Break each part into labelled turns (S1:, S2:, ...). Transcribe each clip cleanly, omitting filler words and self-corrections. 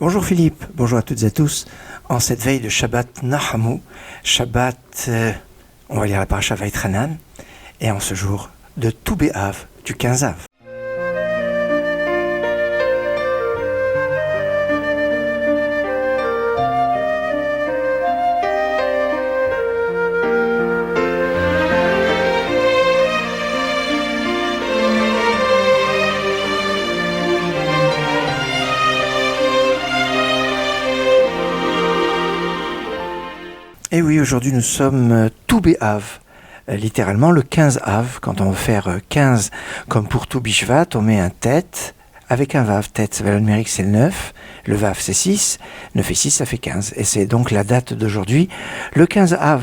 S1: Bonjour Philippe, bonjour à toutes et à tous. En cette veille de Shabbat Nahamu, Shabbat, on va lire la paracha Vaïtranan, et en ce jour de Tou B'Av, du 15 Av. Et oui, aujourd'hui nous sommes Tou B'Av, littéralement le 15 Av. Quand on veut faire 15 comme pour Tou Bishvat, on met un tête avec un Vav. Tête, valeur numérique c'est le 9, le Vav c'est 6, 9 et 6 ça fait 15. Et c'est donc la date d'aujourd'hui, le 15 Av.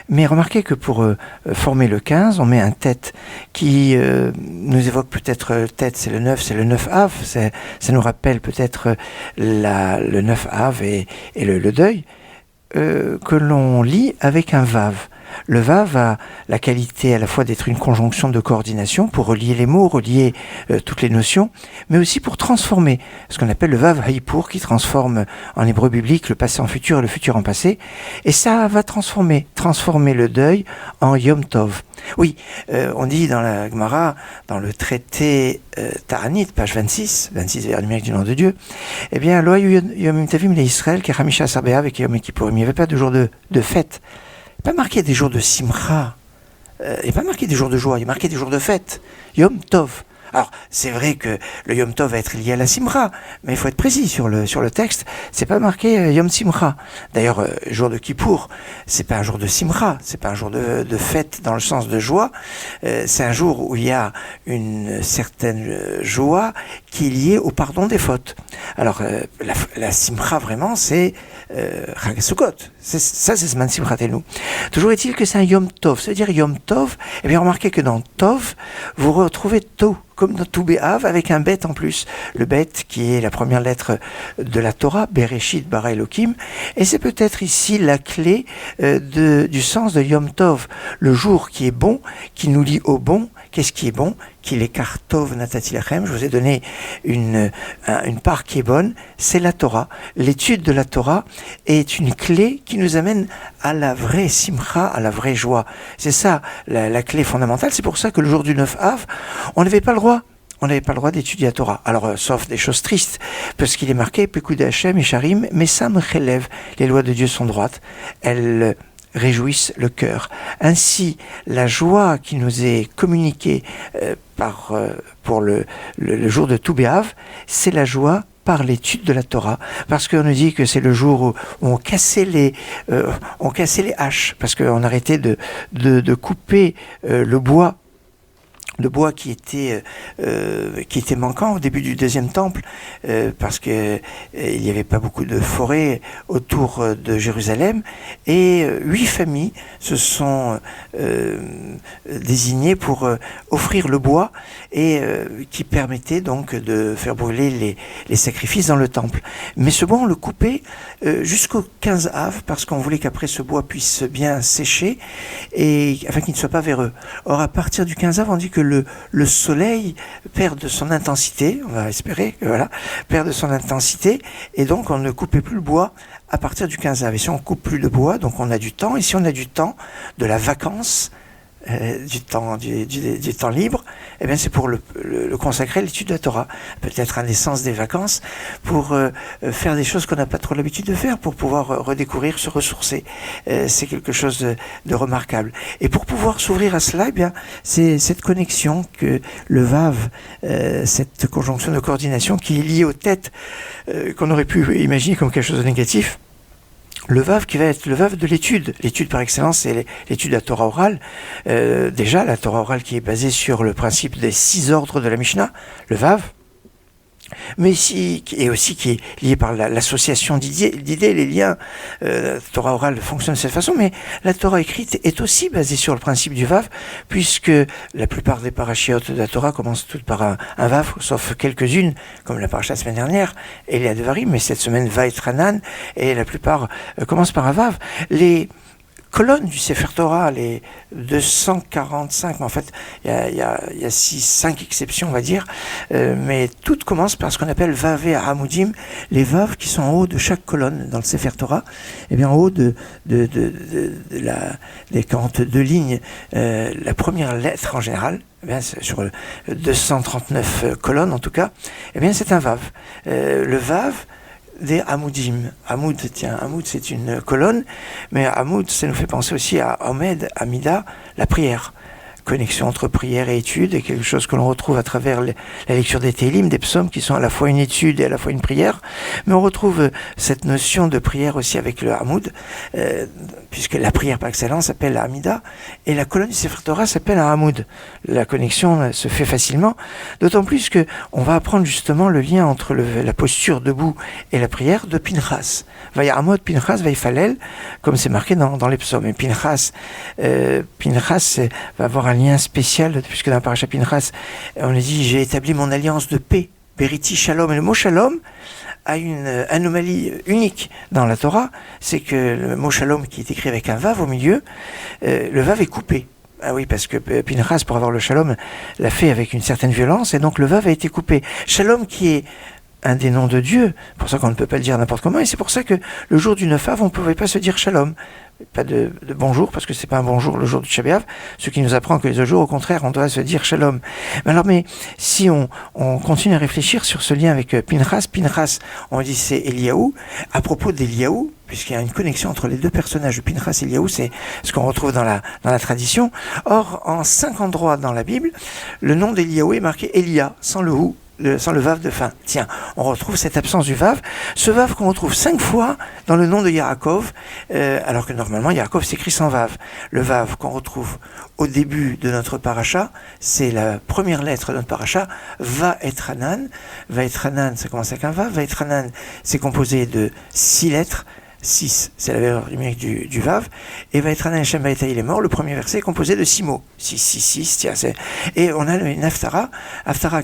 S1: Mais remarquez que pour former le 15, on met un tête qui nous évoque peut-être tête, c'est le 9 Av. Ça nous rappelle peut-être le 9 Av et le deuil. Que l'on lit avec un Vav. Le Vav a la qualité à la fois d'être une conjonction de coordination pour relier les mots, relier toutes les notions, mais aussi pour transformer, ce qu'on appelle le Vav Haïpour, qui transforme en hébreu biblique le passé en futur et le futur en passé, et ça va transformer le deuil en Yom Tov. Oui, on dit dans la Gemara, dans le traité Ta'anit, page 26 vers numérique du nom de Dieu, eh bien, Lo hayu yomim tovim leIsraël ki chamisha asar b'Av et Yom Kippourim. Il n'y avait pas de jour de fête. Il n'y a pas marqué des jours de simcha. Il n'y a pas marqué des jours de joie. Il y a marqué des jours de fête. Yom Tov. Alors, c'est vrai que le Yom Tov va être lié à la Simcha, mais il faut être précis sur le texte. C'est pas marqué Yom Simcha. D'ailleurs, jour de Kippour, c'est pas un jour de Simcha, c'est pas un jour de fête dans le sens de joie. C'est un jour où il y a une certaine joie qui est liée au pardon des fautes. Alors, la Simcha vraiment, c'est Chag Sukkot. C'est Zman Simchatenu. Toujours est-il que c'est un Yom Tov. C'est-à-dire Yom Tov, eh bien, remarquez que dans Tov, vous retrouvez To, comme dans Tou B'Av, avec un bet en plus. Le bet qui est la première lettre de la Torah, Bereshit bara Elohim, et c'est peut-être ici la clé du sens de Yom Tov, le jour qui est bon, qui nous lie au bon. Qu'est-ce qui est bon? Qu'il est Kartov Natati Lachem. Je vous ai donné une part qui est bonne, c'est la Torah. L'étude de la Torah est une clé qui nous amène à la vraie simcha, à la vraie joie. C'est ça la clé fondamentale. C'est pour ça que le jour du 9 Av, on n'avait pas le droit. On n'avait pas le droit d'étudier la Torah. Alors, sauf des choses tristes, parce qu'il est marqué Pekud Hashem et Sharim, mais ça me relève. Les lois de Dieu sont droites. Elles réjouissent le cœur. Ainsi, la joie qui nous est communiquée pour le jour de Tou B'Av, c'est la joie par l'étude de la Torah, parce qu'on nous dit que c'est le jour où on cassait les haches, parce qu'on arrêtait de couper le bois qui était manquant au début du deuxième temple, parce que il n'y avait pas beaucoup de forêts autour de Jérusalem, et 8 familles se sont désignées pour offrir le bois et qui permettait donc de faire brûler les sacrifices dans le temple. Mais ce bois on le coupait jusqu'au 15 Av, parce qu'on voulait qu'après ce bois puisse bien sécher et afin qu'il ne soit pas véreux. Or à partir du 15 Av, on dit que le soleil perd de son intensité, on va espérer, perd de son intensité, et donc on ne coupait plus le bois à partir du 15 Av. Et si on coupe plus de bois, donc on a du temps, et si on a du temps, de la vacance, du temps libre, eh bien c'est pour le consacrer à l'étude de la Torah. Peut-être un essence des vacances pour faire des choses qu'on n'a pas trop l'habitude de faire, pour pouvoir redécouvrir, se ressourcer. C'est quelque chose de remarquable. Et pour pouvoir s'ouvrir à cela, eh bien c'est cette connexion que le Vav, cette conjonction de coordination qui est liée aux têtes, qu'on aurait pu imaginer comme quelque chose de négatif. Le Vav qui va être le Vav de l'étude. L'étude par excellence, c'est l'étude de la Torah orale. Déjà, la Torah orale qui est basée sur le principe des 6 ordres de la Mishnah, le Vav, mais aussi qui est lié par l'association d'idées, les liens. La Torah orale fonctionne de cette façon, mais la Torah écrite est aussi basée sur le principe du Vav, puisque la plupart des parachiotes de la Torah commencent toutes par un Vav, sauf quelques-unes, comme la paracha la semaine dernière, et les Devarim, mais cette semaine Vaïtranan, et la plupart commencent par un Vav. colonnes du Sefer Torah, les 245, mais en fait, il y a 5 exceptions, on va dire, mais toutes commencent par ce qu'on appelle Vav et Hamudim, les Vav qui sont en haut de chaque colonne dans le Sefer Torah, et bien en haut des 42 lignes, la première lettre en général, eh bien, sur 239 colonnes en tout cas, eh bien c'est un Vav. Le Vav des Hamudim. Hamoud, c'est une colonne, mais Hamoud, ça nous fait penser aussi à Omed, Amida, la prière. Connexion entre prière et étude, et quelque chose que l'on retrouve à travers la lecture des Télim, des psaumes, qui sont à la fois une étude et à la fois une prière. Mais on retrouve cette notion de prière aussi avec le Hamoud, puisque la prière par excellence s'appelle la Hamida, et la colonne du Sefer Torah s'appelle un Hamoud. La connexion se fait facilement, d'autant plus que on va apprendre justement le lien entre la posture debout et la prière de Pinchas. Vayamot Pinchas Vayfalel, comme c'est marqué dans les psaumes. Et Pinchas va avoir un lien spécial, puisque dans la paracha Pinchas, on a dit j'ai établi mon alliance de paix, Beriti Shalom. Et le mot Shalom a une anomalie unique dans la Torah, c'est que le mot Shalom qui est écrit avec un Vav au milieu, le Vav est coupé. Ah oui, parce que Pinchas, pour avoir le Shalom, l'a fait avec une certaine violence, et donc le Vav a été coupé. Shalom qui est un des noms de Dieu, pour ça qu'on ne peut pas le dire n'importe comment, et c'est pour ça que le jour du 9 Av, on ne pouvait pas se dire Shalom. Pas de bonjour, parce que c'est pas un bonjour le jour du Tchab B'Av, ce qui nous apprend que les autres jours, au contraire, on doit se dire Shalom. Mais si on continue à réfléchir sur ce lien avec Pinchas, on dit c'est Eliaou, à propos d'Eliaou, puisqu'il y a une connexion entre les deux personnages, Pinchas et Eliaou, c'est ce qu'on retrouve dans la tradition. Or, en 5 endroits dans la Bible, le nom d'Eliaou est marqué Elia, sans le ou, sans le Vav de fin. Tiens, on retrouve cette absence du Vav, ce Vav qu'on retrouve 5 fois dans le nom de Yaakov, alors que normalement Yaakov s'écrit sans Vav. Le Vav qu'on retrouve au début de notre paracha, c'est la première lettre de notre paracha, Vaetranan. Vaetranan, ça commence avec un Vav. Vaetranan, c'est composé de 6 lettres. 6, c'est la valeur numérique du Vav. Et Vaetranan Hashem Vaetaï, il est mort. Le premier verset est composé de 6 mots. 6, tiens, et on a une Haftara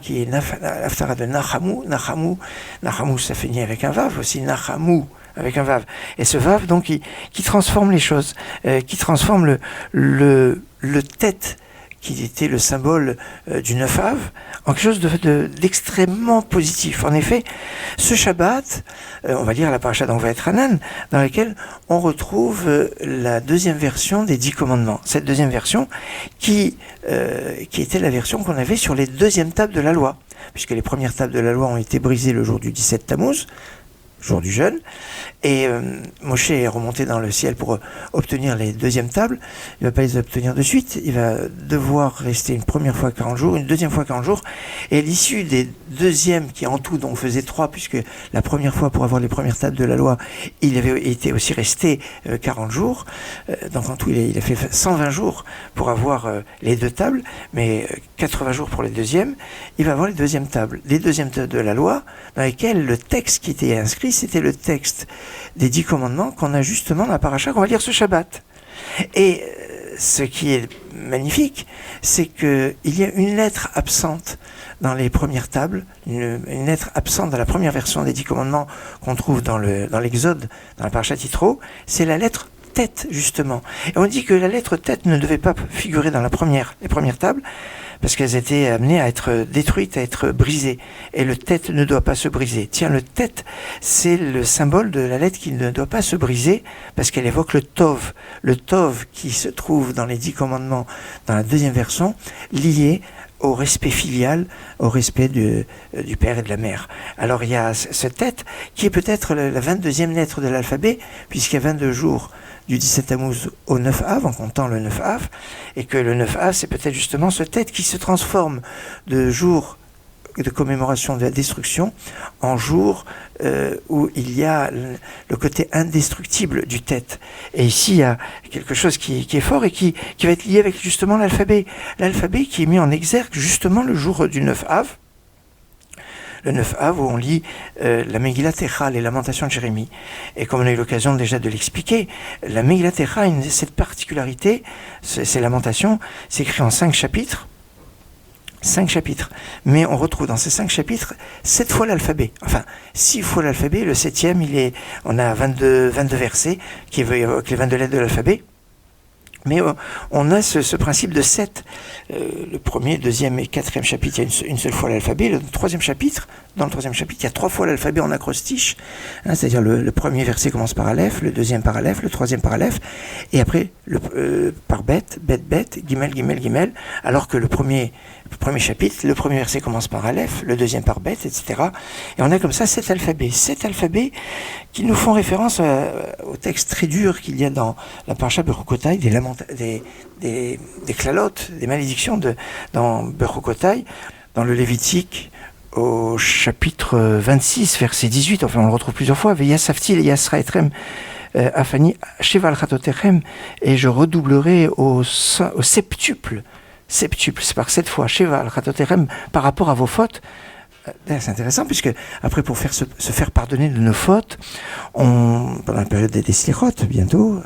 S1: qui est l'Haftara de Nachamu. Nachamu, ça finit avec un Vav aussi. Nachamu, avec un Vav. Et ce Vav, donc, qui transforme les choses, qui transforme le tête, qui était le symbole du 9 Av, en quelque chose d'extrêmement positif. En effet, ce Shabbat, on va lire la paracha d'Vaetranan, dans laquelle on retrouve la deuxième version des 10 commandements. Cette deuxième version qui était la version qu'on avait sur les deuxièmes tables de la loi, puisque les premières tables de la loi ont été brisées le jour du 17 Tammuz, jour du jeûne, et Moshe est remonté dans le ciel pour obtenir les deuxièmes tables. Il ne va pas les obtenir de suite, il va devoir rester une première fois 40 jours, une deuxième fois 40 jours, et l'issue des deuxièmes, qui en tout donc faisait 3, puisque la première fois pour avoir les premières tables de la loi, il avait été aussi resté 40 jours, donc en tout il a fait 120 jours pour avoir les 2 tables, mais 80 jours pour les deuxièmes. Il va avoir les deuxièmes tables de la loi, dans lesquelles le texte qui était inscrit, c'était le texte des 10 commandements qu'on a justement dans la paracha qu'on va lire ce Shabbat. Et ce qui est magnifique, c'est qu'il y a une lettre absente dans les premières tables, une lettre absente dans la première version des 10 commandements qu'on trouve dans l'Exode, dans la paracha Yitro, c'est la lettre tête, justement. Et on dit que la lettre tête ne devait pas figurer dans les premières tables, parce qu'elles étaient amenées à être détruites, à être brisées. Et le tête ne doit pas se briser. Tiens, le tête, c'est le symbole de la lettre qui ne doit pas se briser, parce qu'elle évoque le tov. Le tov qui se trouve dans les 10 commandements, dans la deuxième version, lié au respect filial, au respect du père et de la mère. Alors il y a ce tête, qui est peut-être la 22e lettre de l'alphabet, puisqu'il y a 22 jours du 17 Tammuz au 9 Av, en comptant le 9 Av, et que le 9 Av, c'est peut-être justement ce tête qui se transforme de jour de commémoration de la destruction en jour où il y a le côté indestructible du tête. Et ici, il y a quelque chose qui est fort et qui va être lié avec justement l'alphabet. L'alphabet qui est mis en exergue justement le jour du 9 Av. Le 9 Av, où on lit la Megillat Echa, les lamentations de Jérémie. Et comme on a eu l'occasion déjà de l'expliquer, la Megillat Echa a cette particularité, ces lamentations, c'est écrit en 5 chapitres. 5 chapitres. Mais on retrouve dans ces 5 chapitres 7 fois l'alphabet. Enfin, 6 fois l'alphabet. Le 7e, on a 22 versets qui évoquent les 22 lettres de l'alphabet. Mais on a ce principe de 7. Le premier, deuxième et quatrième chapitre, il y a une seule fois l'alphabet. Dans le troisième chapitre, il y a 3 fois l'alphabet en acrostiche. C'est-à-dire le premier verset commence par Aleph, le deuxième par Aleph, le troisième par Aleph, et après par Bet, Gimel, Gimel, Gimel, alors que le premier chapitre, le premier verset commence par Aleph, le deuxième par Bet, etc. Et on a comme ça 7 alphabets qui nous font référence au texte très dur qu'il y a dans la Parasha Bechukotai, des klalotes, des malédictions dans Bechukotai, dans le Lévitique, au chapitre 26, verset 18, enfin on le retrouve plusieurs fois, Veyasafti Yasra Etrem Afani Sheval Chatotechem, et je redoublerai au septuple, c'est par 7 fois, Sheval Chatotechem, par rapport à vos fautes. C'est intéressant, puisque après, pour se faire pardonner de nos fautes, pendant la période des Slichot, bientôt,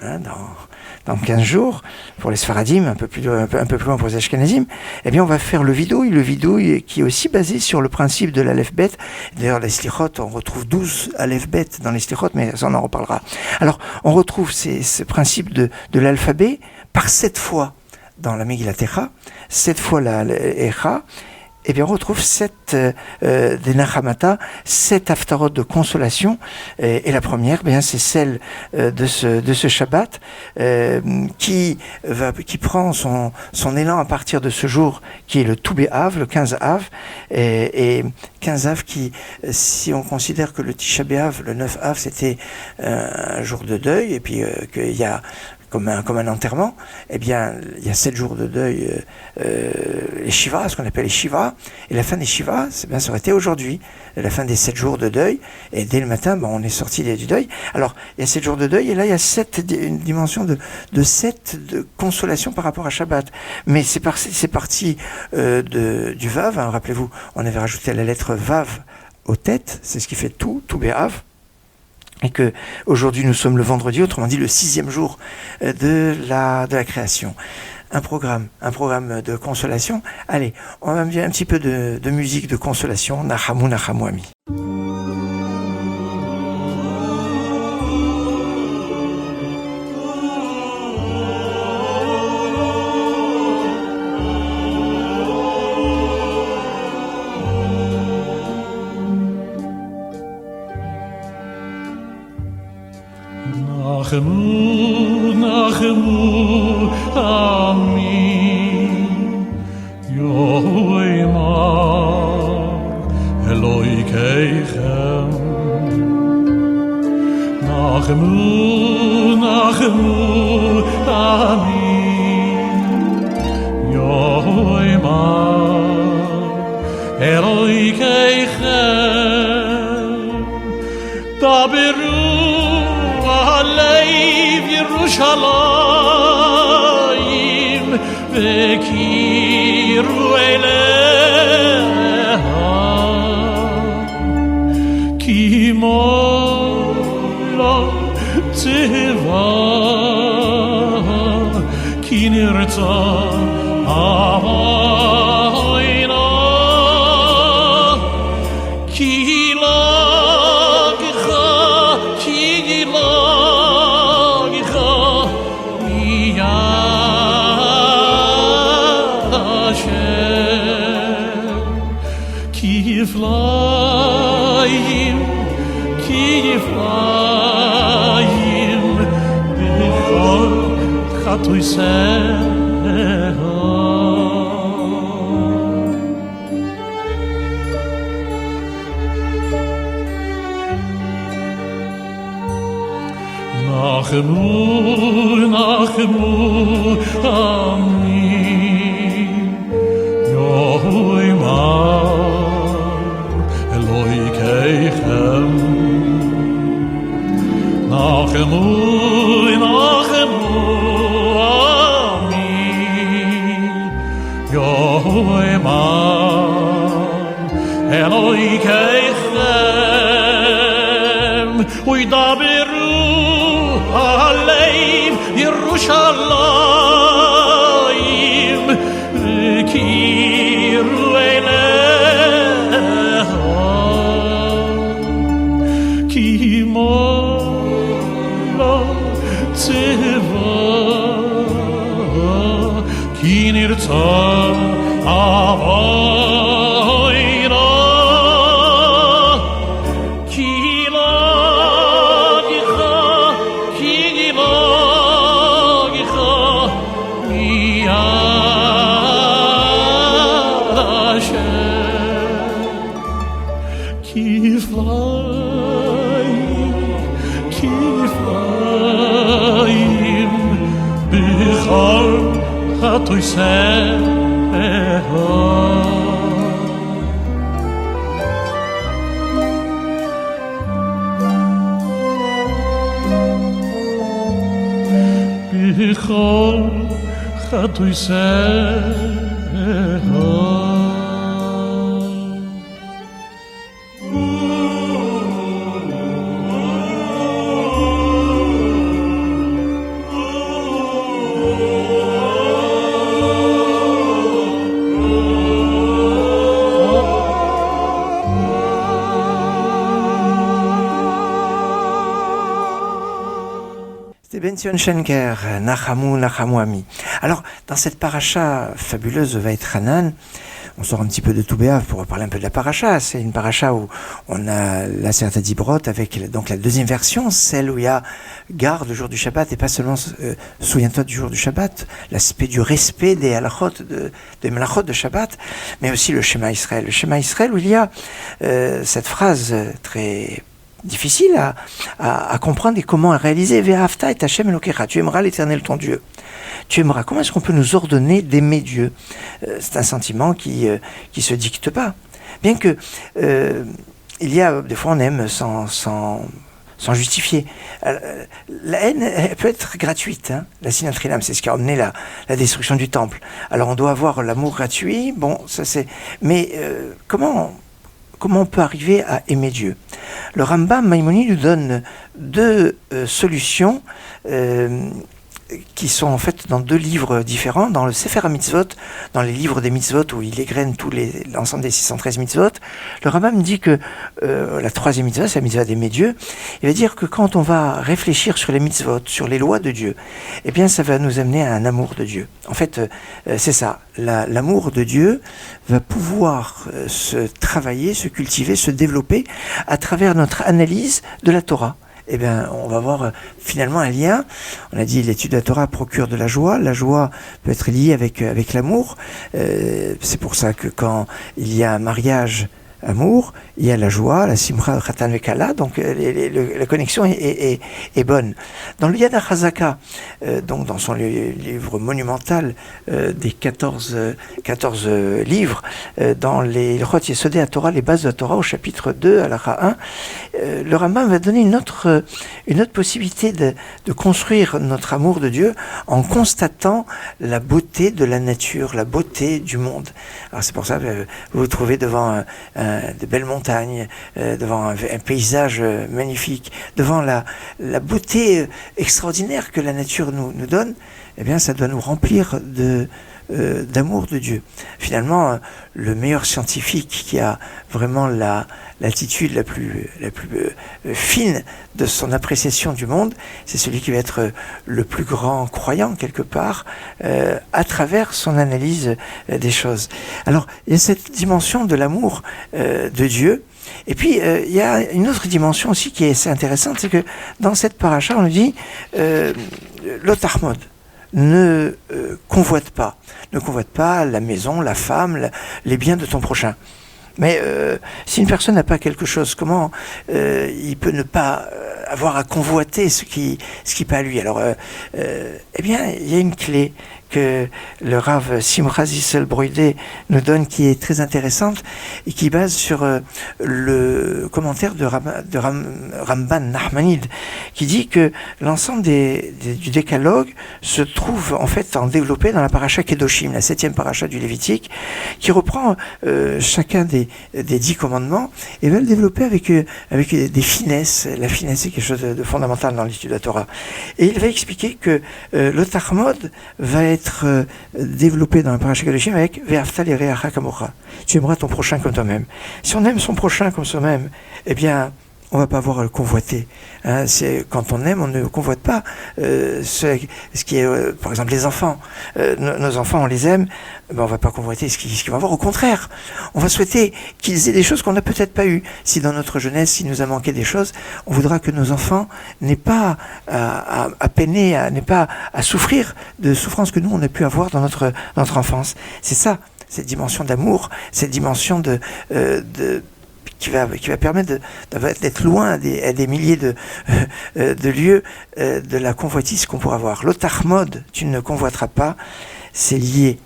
S1: dans 15 jours, pour les Sfaradim, un peu plus loin pour les Ashkenazim, eh bien, on va faire le vidouille qui est aussi basé sur le principe de l'Aleph-Bet. D'ailleurs, les Slichot, on retrouve 12 Aleph-Bet dans les Slichot, mais ça, on en reparlera. Alors, on retrouve ce principe de l'alphabet par 7 fois dans la Megillat Echa, 7 fois la Echa. Eh bien, on retrouve 7 des Nachamata, 7 haftarot de consolation, et la première, bien, c'est celle de ce Shabbat qui prend son élan à partir de ce jour qui est le Tou B'Av, le 15 Av, et 15 Av qui, si on considère que le Tisha B'Av, le 9 Av, c'était un jour de deuil, et puis qu'il y a comme un enterrement, eh bien, il y a 7 jours de deuil, les Shiva, ce qu'on appelle les Shiva, et la fin des Shiva, ça aurait été aujourd'hui, la fin des 7 jours de deuil, et dès le matin, on est sorti du deuil. Alors, il y a 7 jours de deuil, et là, il y a une dimension de 7 de consolation par rapport à Shabbat. Mais c'est parti du Vav, rappelez-vous, on avait rajouté la lettre Vav aux têtes, c'est ce qui fait tout B'Av. Et que aujourd'hui nous sommes le vendredi, autrement dit le 6e jour de la création. Un programme de consolation. Allez, on va mettre un petit peu de musique de consolation. Nachamu, Nachamu Ami.
S2: Nachemu, Nachemu, Ami, Yoimar, Eloi Keichem. Nachemu, Nachemu, Ami, Yoimar, Eloi Keichem. Daberu Alev Yerushalayim Vekiru Eleha Ki Mola Teva Ki Nirtza Avayna Ki Kiflayim, b'chol chatoiseha. Nachemu, Nachemu, Ami, Yoimar, Eloi Keichem. Nachemu, Nachemu, Ami, Yoimar, Eloi Keichem. Uidaberu Alev Yerushalayim Vekiru Eleha Ki Mola Teva ירצה אבוינו כי לגיך מיד השם כפליים בכל התויסר בכל התויסר
S1: Benzion Schenker, Nachamu, Nachamu Ami. Alors, dans cette paracha fabuleuse de Va'et Hanan, on sort un petit peu de Tou B'Av pour parler un peu de la paracha. C'est une paracha où on a la Seferet Dibrot avec donc la deuxième version, celle où il y a garde le jour du Shabbat et pas seulement souviens-toi du jour du Shabbat, l'aspect du respect des halachot, des melachot de Shabbat, mais aussi le Shema Israël. Le Shema Israël où il y a cette phrase très difficile à comprendre et comment réaliser. Ve'ahavta et Hashem Elokecha, tu aimeras l'Éternel ton Dieu. Tu aimeras. Comment est-ce qu'on peut nous ordonner d'aimer Dieu? C'est un sentiment qui se dicte pas. Bien que il y a des fois on aime sans justifier. La haine elle peut être gratuite. Hein. La sinatrinam, c'est ce qui a amené la destruction du temple. Alors on doit avoir l'amour gratuit. Bon, ça c'est. Mais comment on peut arriver à aimer Dieu? Le Rambam Maïmonide nous donne deux solutions qui sont en fait dans deux livres différents, dans le Sefer HaMitzvot, dans les livres des mitzvot où il égrène l'ensemble des 613 mitzvot. Le Rambam dit que la troisième mitzvah, c'est la mitzvah d'aimer Dieu. Il va dire que quand on va réfléchir sur les mitzvot, sur les lois de Dieu, eh bien ça va nous amener à un amour de Dieu. En fait, c'est ça. L'amour de Dieu va pouvoir se travailler, se cultiver, se développer à travers notre analyse de la Torah. Eh bien, on va voir finalement un lien. On a dit l'étude de la Torah procure de la joie. La joie peut être liée avec l'amour. C'est pour ça que quand il y a un mariage amour, il y a la joie, la simcha, khatan vekala, donc la connexion est bonne. Dans le Yad HaChazaka, donc dans son livre monumental des 14 livres, dans les Chot Yesodei HaTorah, les bases de la Torah, au chapitre 2, halakha 1, le Rambam va donner une autre possibilité de construire notre amour de Dieu en constatant la beauté de la nature, la beauté du monde. Alors c'est pour ça que vous vous trouvez devant de belles montagnes, devant un paysage magnifique, devant la beauté extraordinaire que la nature nous donne. Eh bien ça doit nous remplir d'amour de Dieu. Finalement, le meilleur scientifique qui a vraiment l'attitude la plus fine de son appréciation du monde, c'est celui qui va être le plus grand croyant quelque part à travers son analyse des choses. Alors, il y a cette dimension de l'amour de Dieu. Et puis, il y a une autre dimension aussi qui est assez intéressante, c'est que dans cette paracha, on nous dit l'otahmod. Ne convoite pas la maison, la femme, les biens de ton prochain. Mais si une personne n'a pas quelque chose, comment il peut ne pas avoir à convoiter ce qui pas à lui? Alors, eh bien, il y a une clé que le Rav Simcha Zissel Broidé nous donne qui est très intéressante et qui base sur le commentaire de Ramban Nachmanide qui dit que l'ensemble du décalogue se trouve en fait développé dans la paracha Kedoshim, la 7e paracha du Lévitique, qui reprend chacun des 10 commandements et va le développer avec des finesses. La finesse c'est quelque chose de fondamental dans l'étude de la Torah. Et il va expliquer que le Tahmod va être développé dans la paracha Kedoshim avec Ve'afta lireacha kamocha. Tu aimeras ton prochain comme toi-même. Si on aime son prochain comme soi-même, eh bien, on va pas avoir à le convoiter. Hein. C'est, quand on aime, on ne convoite pas ce qui est, par exemple, les enfants. Nos enfants, on les aime, ben on va pas convoiter ce qu'ils vont avoir. Au contraire, on va souhaiter qu'ils aient des choses qu'on n'a peut-être pas eues. Si dans notre jeunesse, s'il nous a manqué des choses, on voudra que nos enfants n'aient pas à peiner, n'aient pas à souffrir de souffrances que nous, on a pu avoir dans notre enfance. C'est ça, cette dimension d'amour, cette dimension qui va permettre d'être loin à des milliers de lieux de la convoitise qu'on pourra avoir. L'otachmod, tu ne convoiteras pas, c'est lié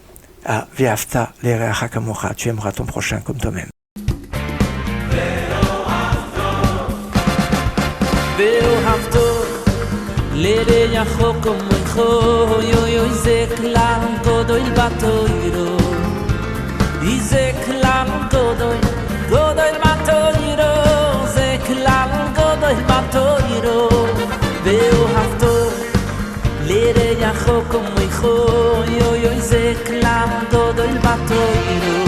S1: à Ve'afta l'ereacha kamocha, tu aimeras ton prochain comme toi-même.
S3: גודל מטוירו, זה כלל גודל מטוירו ואוהבתו לרעך כמוך, יוי יוי זה כלל גודל מטוירו,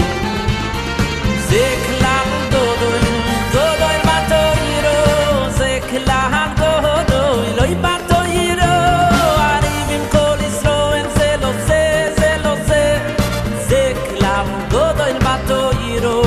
S3: זה כלל גודל מטוירו, זה כלל גודל מטוירו, הריב עם כל ישראל זה לא זה, זה לא זה, זה כלל גודל מטוירו.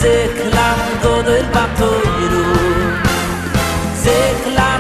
S3: זה כלל גודל בטוירו, זה כלל